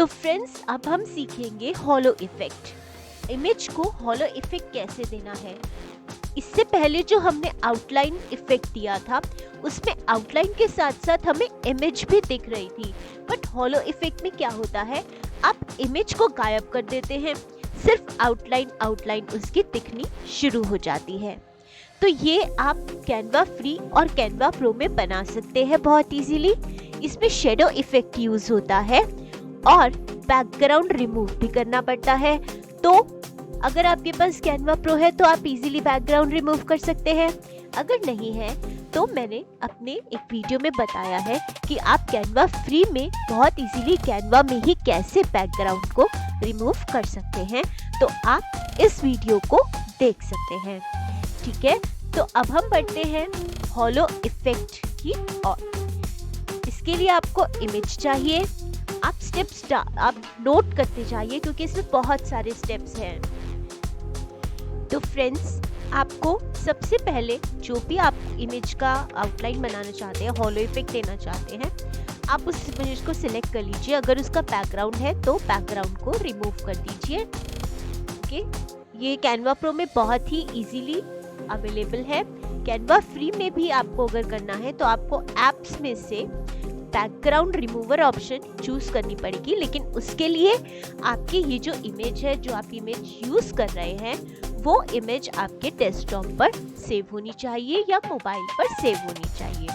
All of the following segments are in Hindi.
तो फ्रेंड्स, अब हम सीखेंगे हॉलो इफेक्ट। इमेज को हॉलो इफेक्ट कैसे देना है। इससे पहले जो हमने आउटलाइन इफेक्ट दिया था, उसमें आउटलाइन के साथ साथ हमें इमेज भी दिख रही थी। बट हॉलो इफेक्ट में क्या होता है, आप इमेज को गायब कर देते हैं, सिर्फ आउटलाइन उसकी दिखनी शुरू हो जाती है। तो ये आप कैनवा फ्री और कैनवा प्रो में बना सकते हैं बहुत इजीली। इसमें शेडो इफेक्ट यूज होता है और बैकग्राउंड रिमूव भी करना पड़ता है। तो अगर आपके पास कैनवा प्रो है तो आप इजीली बैकग्राउंड रिमूव कर सकते हैं। अगर नहीं है तो मैंने अपने एक वीडियो में बताया है कि आप कैनवा फ्री में बहुत इजीली कैनवा में ही कैसे बैकग्राउंड को रिमूव कर सकते हैं। तो आप इस वीडियो को देख सकते हैं, ठीक है। तो अब हम बढ़ते हैं हॉलो इफेक्ट की ओर। इसके लिए आपको इमेज चाहिए। आप स्टेप्स आप नोट करते जाइए क्योंकि इसमें बहुत सारे स्टेप्स हैं। तो फ्रेंड्स, आपको सबसे पहले जो भी आप इमेज का आउटलाइन बनाना चाहते हैं, हॉलो इफेक्ट देना चाहते हैं, आप उस इमेज को सिलेक्ट कर लीजिए। अगर उसका बैकग्राउंड है तो बैकग्राउंड को रिमूव कर दीजिए। ओके, ये कैनवा प्रो में बहुत ही इजीली अवेलेबल है। कैनवा फ्री में भी आपको अगर करना है तो आपको एप्स में से बैकग्राउंड रिमूवर ऑप्शन चूज करनी पड़ेगी, लेकिन उसके लिए आपकी ये जो इमेज है, जो आप इमेज यूज कर रहे हैं, वो इमेज आपके डेस्कटॉप पर सेव होनी चाहिए या मोबाइल पर सेव होनी चाहिए।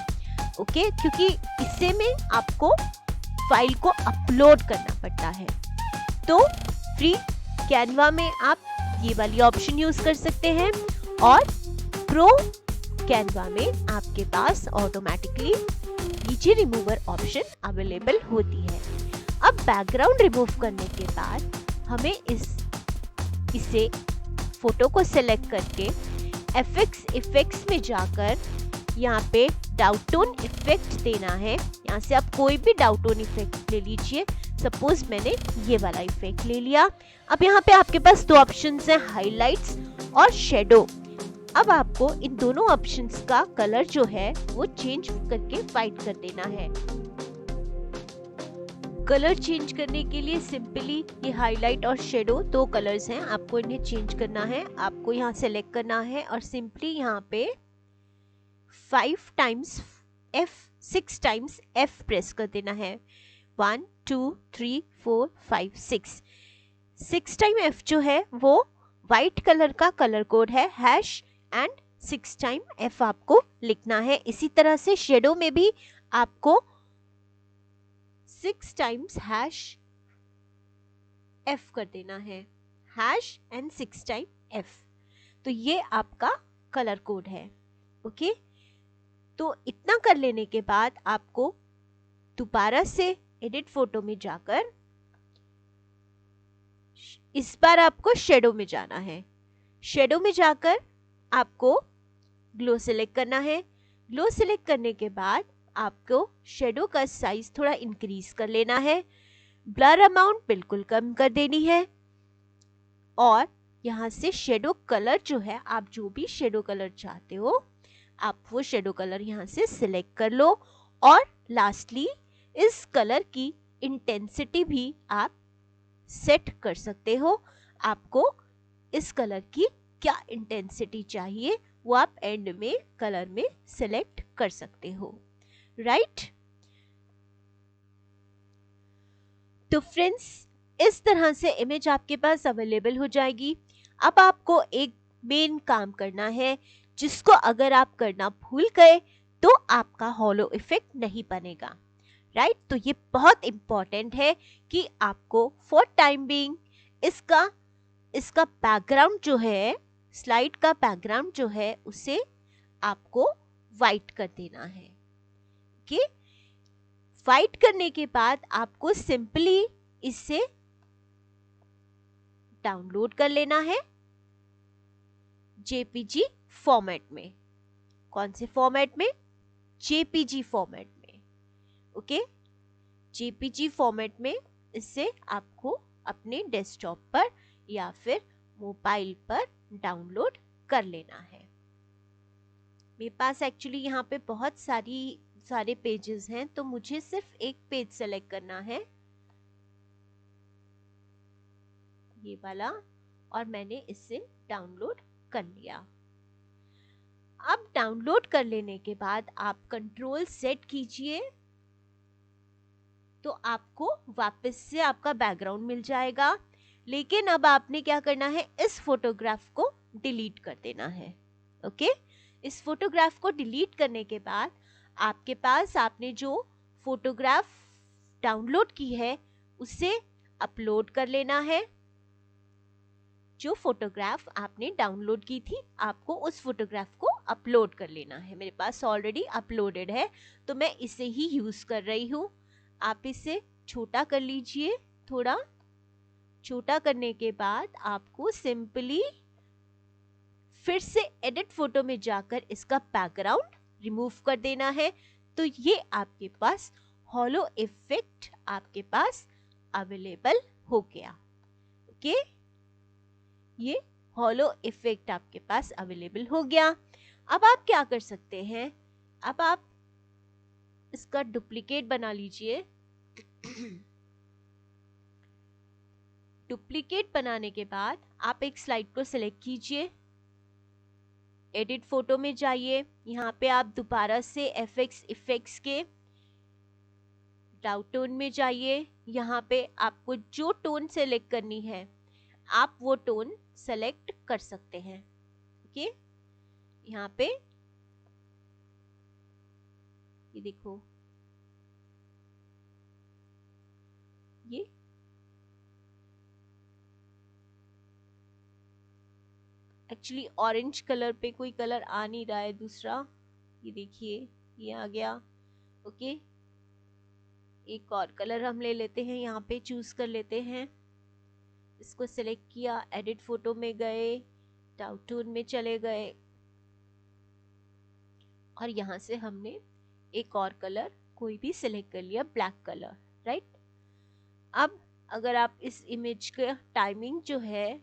ओके, क्योंकि इससे में आपको फाइल को अपलोड करना पड़ता है। तो फ्री कैनवा में आप ये वाली ऑप्शन यूज कर सकते हैं और प्रो कैनवा में आपके पास ऑटोमेटिकली नीचे रिमूवर ऑप्शन अवेलेबल होती है। अब बैकग्राउंड रिमूव करने के बाद हमें इसे फोटो को सेलेक्ट करके इफेक्ट्स में जाकर यहाँ पे डाउटोन इफेक्ट देना है। यहाँ से आप कोई भी डाउटोन इफेक्ट ले लीजिए। सपोज मैंने ये वाला इफेक्ट ले लिया। अब यहाँ पे आपके पास दो ऑप्शंस हैं, हाइलाइट्स और शेडो। अब आपको इन दोनों ऑप्शंस का कलर जो है वो चेंज करके वाइट कर देना है। कलर चेंज करने के लिए सिंपली ये हाईलाइट और शेडो दो कलर्स हैं, आपको इन्हें चेंज करना है। आपको यहाँ सेलेक्ट करना है और सिंपली यहाँ पे 6 टाइम्स F प्रेस कर देना है। 1 2 3 4 5 6 टाइम F जो है वो व्हाइट कलर का कलर कोड है, हैश एंड 6 टाइम F आपको लिखना है। इसी तरह से शेडो में भी आपको 6 टाइम्स हैश F कर देना है, हैश एंड 6 टाइम F। तो ये आपका कलर कोड है। ओके, तो इतना कर लेने के बाद आपको दोबारा से एडिट फोटो में जाकर इस बार आपको शेडो में जाना है। शेडो में जाकर आपको ग्लो सिलेक्ट करना है। ग्लो सिलेक्ट करने के बाद आपको शेडो का साइज थोड़ा इंक्रीज कर लेना है। ब्लर अमाउंट बिल्कुल कम कर देनी है और यहाँ से शेडो कलर जो है, आप जो भी शेडो कलर चाहते हो आप वो शेडो कलर यहाँ से सिलेक्ट कर लो। और लास्टली इस कलर की इंटेंसिटी भी आप सेट कर सकते हो। आपको इस कलर की क्या इंटेंसिटी चाहिए वो आप एंड में कलर में सिलेक्ट कर सकते हो, राइट। तो फ्रेंड्स, इस तरह से इमेज आपके पास अवेलेबल हो जाएगी। अब आपको एक मेन काम करना है जिसको अगर आप करना भूल गए तो आपका हॉलो इफेक्ट नहीं बनेगा, राइट। तो ये बहुत इंपॉर्टेंट है कि आपको फॉर टाइम बीइंग इसका बैकग्राउंड जो है, स्लाइड का बैकग्राउंड जो है, उसे आपको वाइट कर देना है। ओके, वाइट करने के बाद आपको सिंपली इसे डाउनलोड कर लेना है जेपीजी फॉर्मेट में। कौन से फॉर्मेट में? जेपीजी फॉर्मेट में। ओके, जेपीजी फॉर्मेट में इसे आपको अपने डेस्कटॉप पर या फिर मोबाइल पर डाउनलोड कर लेना है। मेरे पास एक्चुअली यहाँ पे बहुत सारे पेजेस हैं, तो मुझे सिर्फ एक पेज सेलेक्ट करना है। ये वाला, और मैंने इसे डाउनलोड कर लिया। अब डाउनलोड कर लेने के बाद आप कंट्रोल सेट कीजिए, तो आपको वापस से आपका बैकग्राउंड मिल जाएगा। लेकिन अब आपने क्या करना है, इस फोटोग्राफ को डिलीट कर देना है। ओके, इस फोटोग्राफ को डिलीट करने के बाद आपके पास आपने जो फोटोग्राफ डाउनलोड की है उसे अपलोड कर लेना है। जो फोटोग्राफ आपने डाउनलोड की थी, आपको उस फोटोग्राफ को अपलोड कर लेना है। मेरे पास ऑलरेडी अपलोडेड है, तो मैं इसे ही यूज कर रही हूँ। आप इसे छोटा कर लीजिए। थोड़ा छोटा करने के बाद आपको सिंपली फिर से एडिट फोटो में जाकर इसका बैकग्राउंड रिमूव कर देना है। तो ये आपके पास हॉलो इफेक्ट आपके पास अवेलेबल हो गया। ओके, ये हॉलो इफेक्ट आपके पास अवेलेबल हो गया। अब आप क्या कर सकते हैं, अब आप इसका डुप्लीकेट बना लीजिए। डुप्लीकेट बनाने के बाद आप एक स्लाइड को सिलेक्ट कीजिए, एडिट फोटो में जाइए, यहाँ पे आप दोबारा से एफएक्स इफेक्ट्स के डाउन टोन में जाइए। यहाँ पे आपको जो टोन सेलेक्ट करनी है आप वो टोन सेलेक्ट कर सकते हैं। ओके, यहाँ पे ये देखो, ये एक्चुअली ऑरेंज कलर पे कोई कलर आ नहीं रहा है दूसरा, ये देखिए ये आ गया। ओके, एक और कलर हम ले लेते हैं, यहाँ पे चूज कर लेते हैं। इसको सिलेक्ट किया, एडिट फोटो में गए, डाउन टोन में चले गए, और यहाँ से हमने एक और कलर कोई भी सिलेक्ट कर लिया, ब्लैक कलर, राइट। अब अगर आप इस इमेज का टाइमिंग जो है,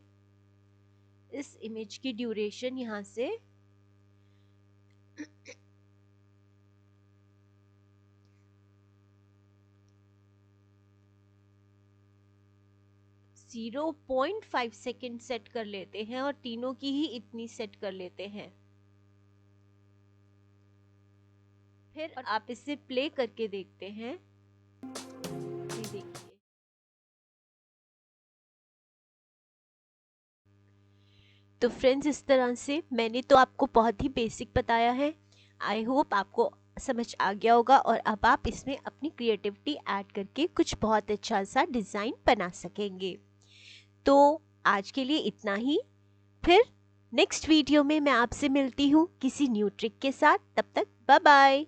इस इमेज की ड्यूरेशन यहाँ से 0.5 सेकेंड सेट कर लेते हैं, और तीनों की ही इतनी सेट कर लेते हैं। फिर आप इसे प्ले करके देखते हैं, ये देखिए। तो फ्रेंड्स, इस तरह से मैंने तो आपको बहुत ही बेसिक बताया है। आई होप आपको समझ आ गया होगा, और अब आप इसमें अपनी क्रिएटिविटी ऐड करके कुछ बहुत अच्छा सा डिज़ाइन बना सकेंगे। तो आज के लिए इतना ही। फिर नेक्स्ट वीडियो में मैं आपसे मिलती हूँ किसी न्यू ट्रिक के साथ। तब तक बाय बाय।